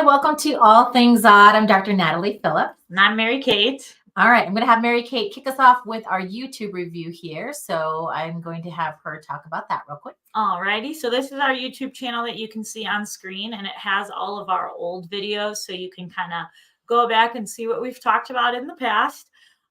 welcome to All Things Odd. I'm Dr. Natalie Phillips. And I'm Mary Kate. All right, I'm going to have Mary Kate kick us off with our YouTube review here. So I'm going to have her talk about that real quick. Alrighty, so this is our YouTube channel that you can see on screen, and it has all of our old videos, so you can kind of go back and see what we've talked about in the past.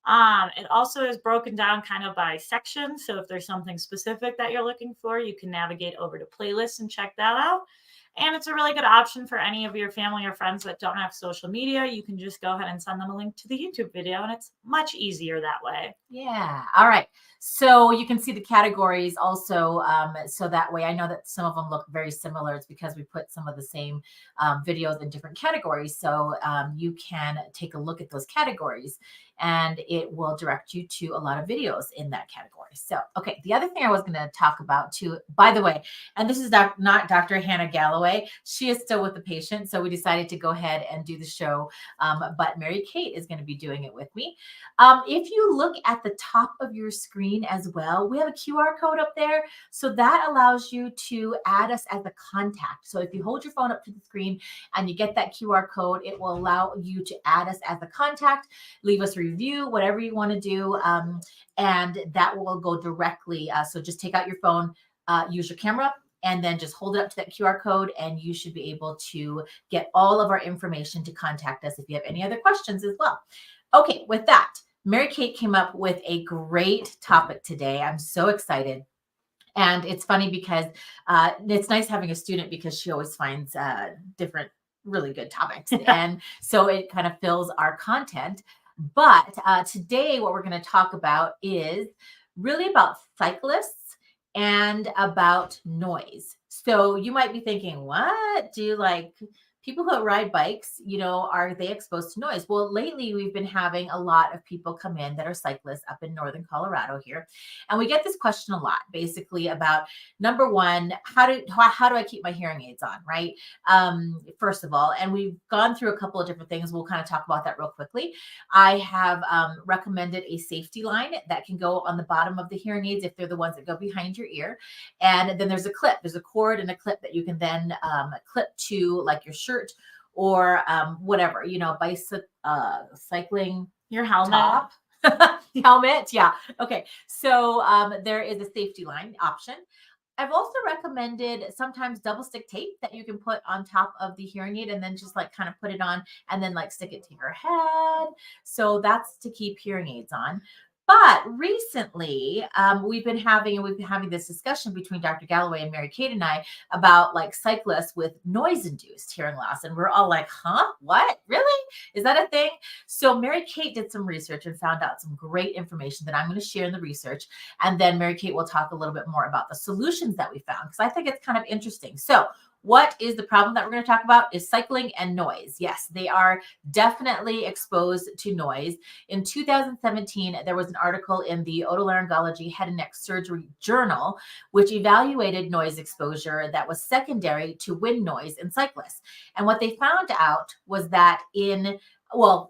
It also is broken down kind of by section, so if there's something specific that you're looking for, you can navigate over to playlists and check that out. And it's a really good option for any of your family or friends that don't have social media. You can just go ahead and send them a link to the YouTube video, and it's much easier that way. Yeah. All right. So you can see the categories also. So that way, I know that some of them look very similar. It's because we put some of the same videos in different categories. So you can take a look at those categories and it will direct you to a lot of videos in that category. So, okay. The other thing I was going to talk about too, by the way, and this is not Dr. Hannah Galloway. She is still with the patient. So we decided to go ahead and do the show. But Mary Kate is going to be doing it with me. If you look at the top of your screen as well, we have a QR code up there. So that allows you to add us as a contact. So if you hold your phone up to the screen and you get that QR code, it will allow you to add us as a contact, leave us a review, whatever you want to do. And that will go directly. So just take out your phone, use your camera, and then just hold it up to that QR code and you should be able to get all of our information to contact us if you have any other questions as well. Okay, with that, Mary Kate came up with a great topic today. I'm so excited. And it's funny because it's nice having a student because she always finds different, really good topics. And so it kind of fills our content. But today, what we're going to talk about is really about cyclists and about noise. So you might be thinking, what do you like? People who ride bikes, are they exposed to noise? Well, lately we've been having a lot of people come in that are cyclists up in northern Colorado here. And we get this question a lot, basically about, number one, how do I keep my hearing aids on, right? First of all, and we've gone through a couple of different things. We'll kind of talk about that real quickly. I have recommended a safety line that can go on the bottom of the hearing aids if they're the ones that go behind your ear. And then there's a clip, there's a cord and a clip that you can then clip to like your shirt or whatever, cycling, your helmet. Top. Helmet. Yeah. Okay. So there is a safety line option. I've also recommended sometimes double stick tape that you can put on top of the hearing aid and then just like kind of put it on and then like stick it to your head. So that's to keep hearing aids on. But recently, we've been having this discussion between Dr. Galloway and Mary Kate and I about like cyclists with noise-induced hearing loss. And we're all like, huh? What? Really? Is that a thing? So Mary Kate did some research and found out some great information that I'm going to share in the research. And then Mary Kate will talk a little bit more about the solutions that we found because I think it's kind of interesting. So what is the problem that we're going to talk about is cycling and noise. Yes, they are definitely exposed to noise. In 2017, there was an article in the Otolaryngology Head and Neck Surgery Journal, which evaluated noise exposure that was secondary to wind noise in cyclists. And what they found out was that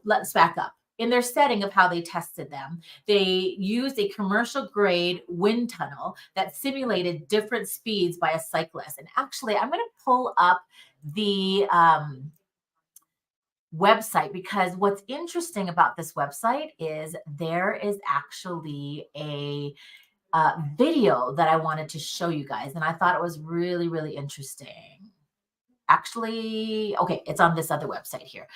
let's back up. In their setting of how they tested them, they used a commercial grade wind tunnel that simulated different speeds by a cyclist. And actually, I'm going to pull up the website because what's interesting about this website is there is actually a video that I wanted to show you guys. And I thought it was really, really interesting. Actually, okay, it's on this other website here.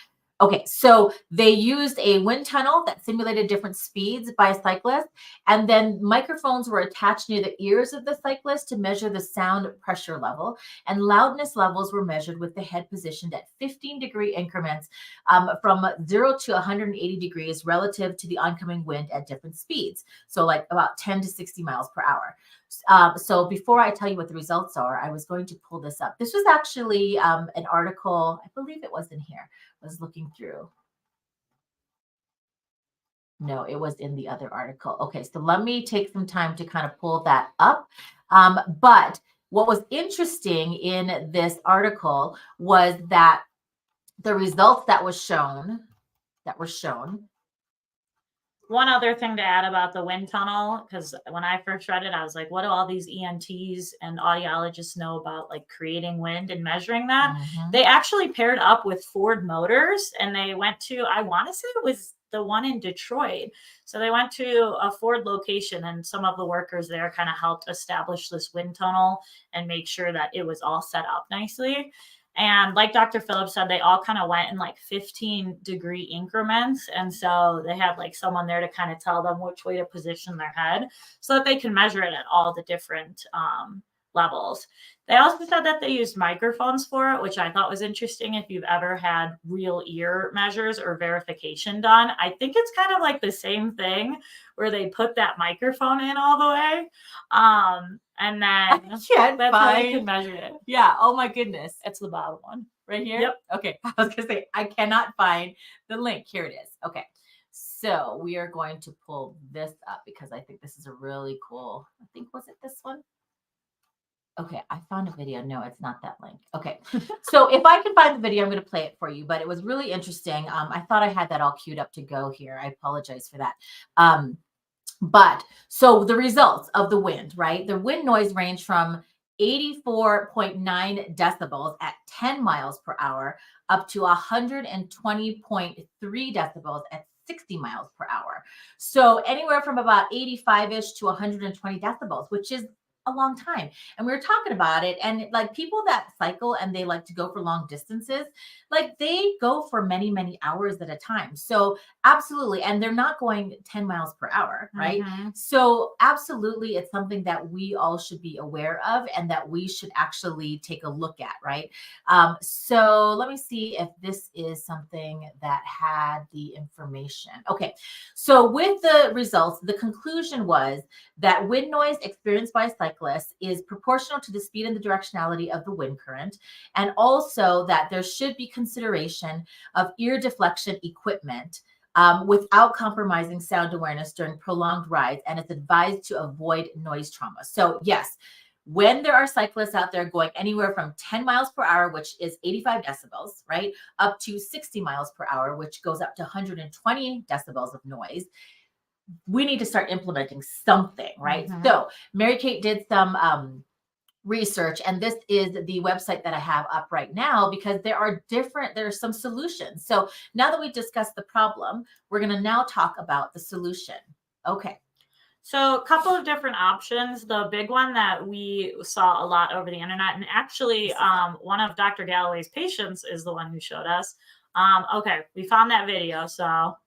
Okay, so they used a wind tunnel that simulated different speeds by a cyclist, and then microphones were attached near the ears of the cyclist to measure the sound pressure level, and loudness levels were measured with the head positioned at 15-degree increments from 0 to 180 degrees relative to the oncoming wind at different speeds, so like about 10 to 60 miles per hour. So before I tell you what the results are, I was going to pull this up. This was actually an article, I believe it was in here. I was looking through. No, it was in the other article. Okay, so let me take some time to kind of pull that up. But what was interesting in this article was that the results that were shown, One other thing to add about the wind tunnel, because when I first read it, I was like, what do all these ENTs and audiologists know about like creating wind and measuring that? Mhm. They actually paired up with Ford Motors and they went to, I want to say it was the one in Detroit. So they went to a Ford location and some of the workers there kind of helped establish this wind tunnel and make sure that it was all set up nicely. And like Dr. Phillips said, they all kind of went in like 15-degree increments. And so they had like someone there to kind of tell them which way to position their head so that they can measure it at all the different levels. They also said that they used microphones for it, which I thought was interesting if you've ever had real ear measures or verification done. I think it's kind of like the same thing where they put that microphone in all the way. And I then can't that's how they can find. measure it. Yeah. Oh my goodness. It's the bottom one. Right here? Yep. Okay. I was going to say, I cannot find the link. Here it is. Okay. So we are going to pull this up because I think this is a really cool. I think, was it this one? Okay. I found a video. No, it's not that link. Okay. So if I can find the video, I'm going to play it for you, but it was really interesting. I thought I had that all queued up to go here. I apologize for that. But so the results of the wind, right? The wind noise range from 84.9 decibels at 10 miles per hour up to 120.3 decibels at 60 miles per hour. So anywhere from about 85-ish to 120 decibels, which is a long time. And we were talking about it, and like people that cycle and they like to go for long distances, like they go for many, many hours at a time. So absolutely. And they're not going 10 miles per hour, right? Mm-hmm. So absolutely, it's something that we all should be aware of and that we should actually take a look at, right? So let me see if this is something that had the information. Okay, so with the results, the conclusion was that wind noise experienced by cyclists is proportional to the speed and the directionality of the wind current, and also that there should be consideration of ear deflection equipment without compromising sound awareness during prolonged rides, and it's advised to avoid noise trauma. So yes, when there are cyclists out there going anywhere from 10 miles per hour, which is 85 decibels, right, up to 60 miles per hour, which goes up to 120 decibels of noise, we need to start implementing something, right? Mhm. So Mary Kate did some research, and this is the website that I have up right now because there are some solutions. So now that we discussed the problem, we're going to now talk about the solution. Okay. So a couple of different options. The big one that we saw a lot over the internet, and actually one of Dr. Galloway's patients is the one who showed us. Okay, we found that video. So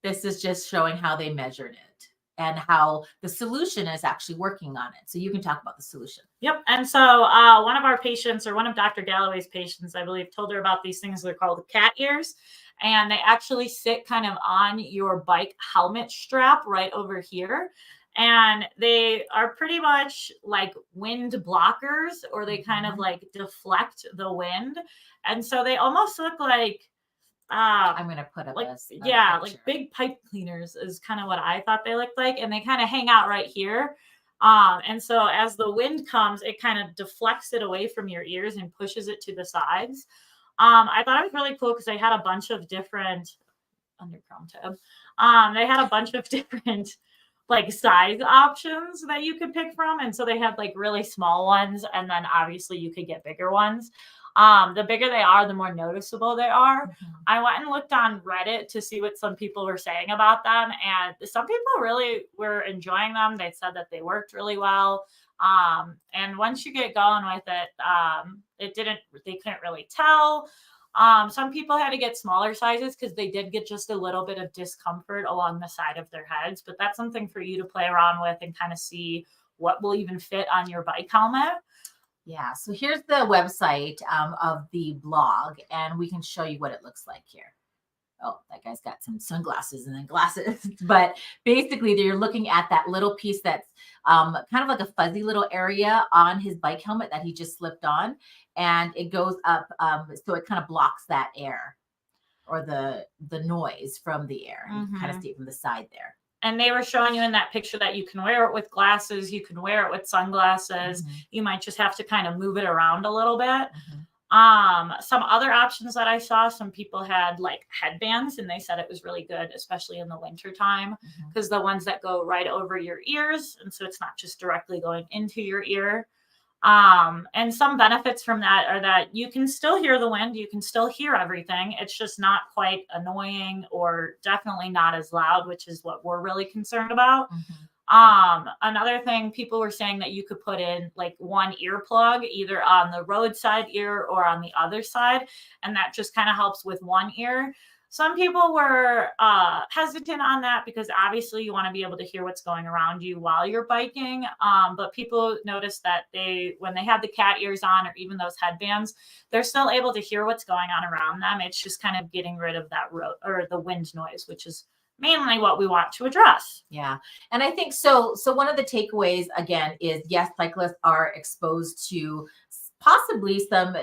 this is just showing how they measured it and how the solution is actually working on it. So you can talk about the solution. Yep. And so one of our patients, or one of Dr. Galloway's patients, I believe, told her about these things. They're called cat ears. And they actually sit kind of on your bike helmet strap right over here. And they are pretty much like wind blockers, or they kind of like deflect the wind. And so they almost look like I'm going to put up like a like big pipe cleaners is kind of what I thought they looked like, and they kind of hang out right here. And so as the wind comes, it kind of deflects it away from your ears and pushes it to the sides. I thought it was really cool because they had a bunch of different under Chrome tab. They had a bunch of different like size options that you could pick from, and so they had like really small ones, and then obviously you could get bigger ones. The bigger they are, the more noticeable they are. Mm-hmm. I went and looked on Reddit to see what some people were saying about them, and some people really were enjoying them. They said that they worked really well. And once you get going with it, they couldn't really tell. Some people had to get smaller sizes because they did get just a little bit of discomfort along the side of their heads, but that's something for you to play around with and kind of see what will even fit on your bike helmet. Yeah, so here's the website of the blog, and we can show you what it looks like here. Oh, that guy's got some sunglasses and then glasses. But basically, you're looking at that little piece that's kind of like a fuzzy little area on his bike helmet that he just slipped on, and it goes up, so it kind of blocks that air or the noise from the air, and you can kind of see it from the side there. And they were showing you in that picture that you can wear it with glasses, you can wear it with sunglasses. You might just have to kind of move it around a little bit. Some other options that I saw, some people had like headbands, and they said it was really good, especially in the winter time, because the ones that go right over your ears, and so it's not just directly going into your ear. And some benefits from that are that you can still hear the wind, you can still hear everything. It's just not quite annoying, or definitely not as loud, which is what we're really concerned about. Another thing, people were saying that you could put in like one earplug either on the roadside ear or on the other side, and that just kind of helps with one ear. Some people were hesitant on that because obviously you want to be able to hear what's going around you while you're biking. But people noticed that when they had the cat ears on, or even those headbands, they're still able to hear what's going on around them. It's just kind of getting rid of that road or the wind noise, which is mainly what we want to address. Yeah. And I think so one of the takeaways again is, yes, cyclists are exposed to possibly some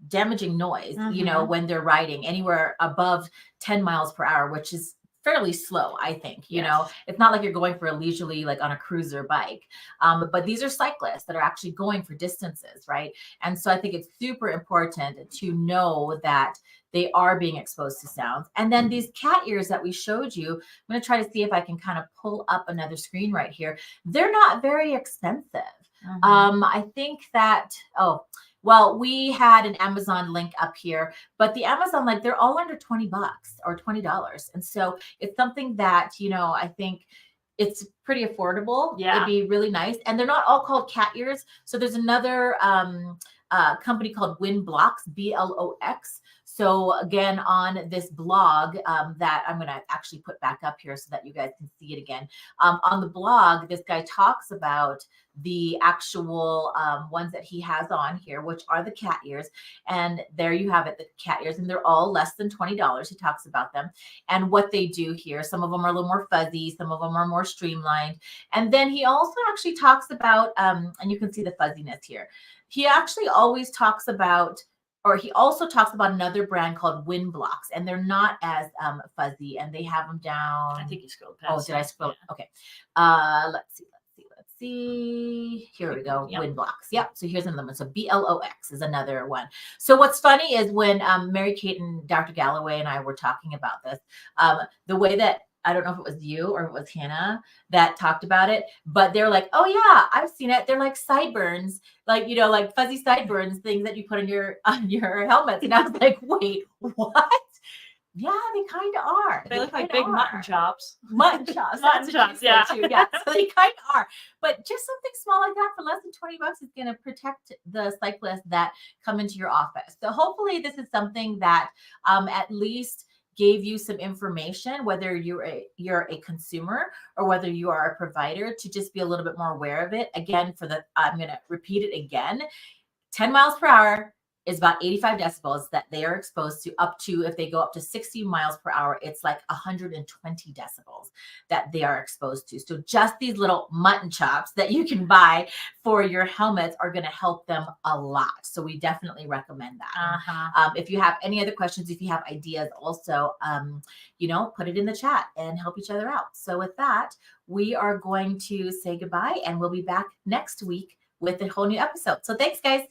damaging noise, you know, when they're riding anywhere above 10 miles per hour, which is fairly slow, I think. You know, it's not like you're going for a leisurely, like on a cruiser bike. But these are cyclists that are actually going for distances, right? And so I think it's super important to know that they are being exposed to sounds. And then these cat ears that we showed you, I'm going to try to see if I can kind of pull up another screen right here. They're not very expensive. I think that, well, we had an Amazon link up here, but the Amazon, like, they're all under $20 or $20. And so it's something that, you know, I think it's pretty affordable. Yeah. It'd be really nice. And they're not all called cat ears. So there's another company called Wind Blocks, BLOX. So again, on this blog that I'm going to actually put back up here so that you guys can see it again. On the blog, this guy talks about the actual ones that he has on here, which are the cat ears. And there you have it, the cat ears, and they're all less than $20. He talks about them and what they do here. Some of them are a little more fuzzy, some of them are more streamlined. And then he also actually talks about, and you can see the fuzziness here. He actually always talks about, or he also talks about another brand called Wind Blocks, and they're not as fuzzy, and they have them down. I think you scrolled past. Oh, did I scroll? Yeah. Okay. Let's see. Here we go. Wind Blocks. Yep. So here's another one. So BLOX is another one. So what's funny is when Mary Kate and Dr. Galloway and I were talking about this, the way that, I don't know if it was you or if it was Hannah that talked about it, but they're like, oh yeah, I've seen it. They're like sideburns, like, you know, like fuzzy sideburns, things that you put on your helmets. And I was like, wait, what? Yeah, they kind of are. They look like big mutton chops. Mutton chops. Mutton chops, yeah. Yeah, so they kind of are. But just something small like that for less than $20 is going to protect the cyclists that come into your office. So hopefully this is something that at least gave you some information, whether you're a consumer or whether you are a provider, to just be a little bit more aware of it. Again, I'm going to repeat it again. 10 miles per hour is about 85 decibels that they are exposed to. Up to, if they go up to 60 miles per hour, it's like 120 decibels that they are exposed to. So just these little mutton chops that you can buy for your helmets are going to help them a lot. So we definitely recommend that. If you have any other questions, if you have ideas also, you know, put it in the chat and help each other out. So with that, we are going to say goodbye, and we'll be back next week with a whole new episode. So thanks, guys.